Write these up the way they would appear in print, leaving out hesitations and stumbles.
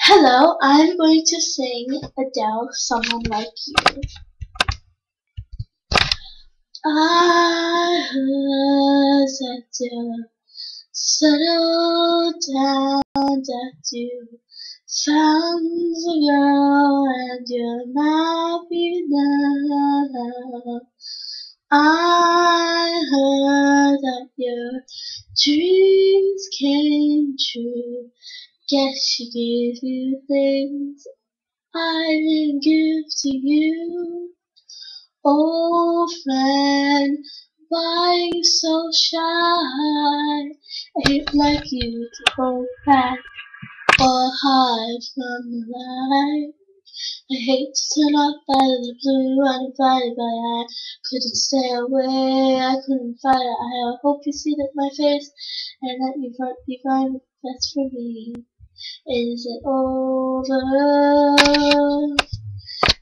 Hello, I'm going to sing Adele, Someone Like You. I heard Adele settle down that you found a girl and you're happy now. I heard that your dreams came true. Guess she gave you things I didn't give to you. Old friend, why you so shy? I hate like you to hold back or hide from the light. I hate to turn off out of the blue, uninvited, but I couldn't stay away. I couldn't fight it. I hope you see that my face and that you find best for me. Is it over?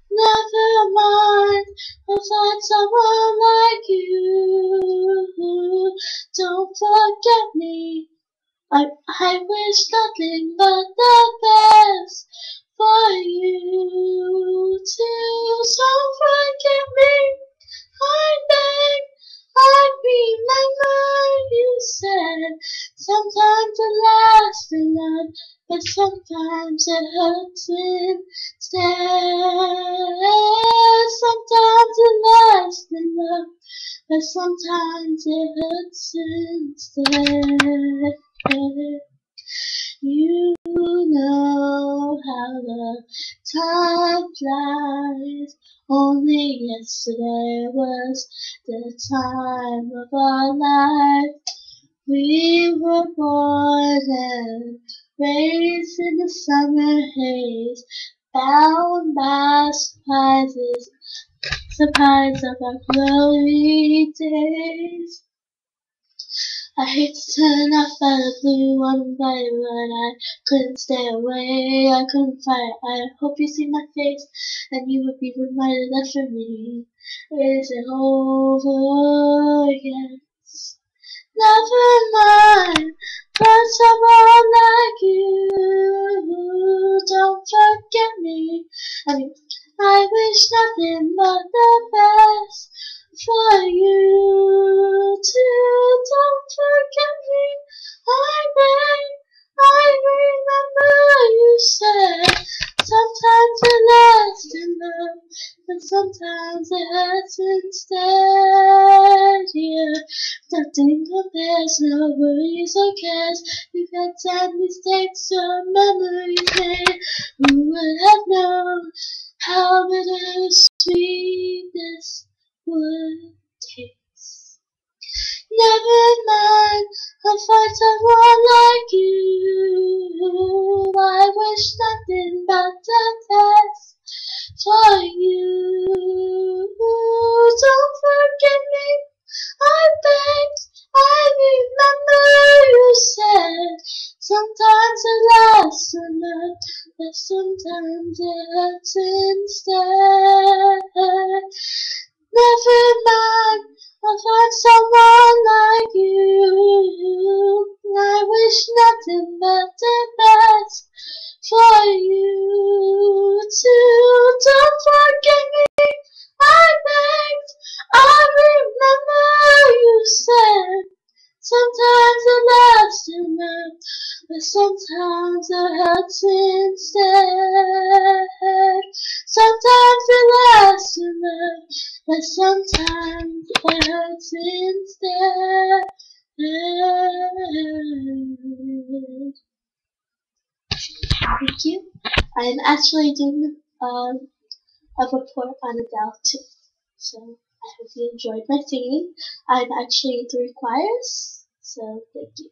Never mind, I'll find someone like you. Don't forget me. I wish nothing but the best for you too. Don't forget me. I beg. I remember you said sometimes it lasts in love, but sometimes it hurts instead. Sometimes it lasts in love, but sometimes it hurts instead. You know how the time flies. Only yesterday was the time of our life. We were born and raised in the summer haze, bound by surprise of our glory days. I hate to turn off out of the blue uninvited, but I couldn't stay away. I couldn't fight. I hope you see my face, and you would be reminded that for me, is it over? Yes. Never mind, find someone like you. Don't forget me. I wish nothing but the best for you too. Don't forget me. I beg. I remember you said sometimes it lasts in love, but sometimes it hurts instead. Yeah, nothing compares, no worries or cares. We've had sad mistakes, so memories made. Who would have known how bittersweet this would taste? Never mind, I'll find someone like you. I wish nothing but the best for you. Don't forget me, I begged. I remember you said sometimes it lasts in love, but sometimes it hurts instead. Never mind, I'll find someone like you. I wish nothing but the best for you too. Don't forget me, I begged. I remember you said sometimes it lasts in love, but sometimes it hurts instead. Sometimes it lasts in love, but sometimes it hurts instead. Thank you. I'm actually doing a report on Adele too. So I hope you enjoyed my singing. I'm actually in 3 choirs, so thank you.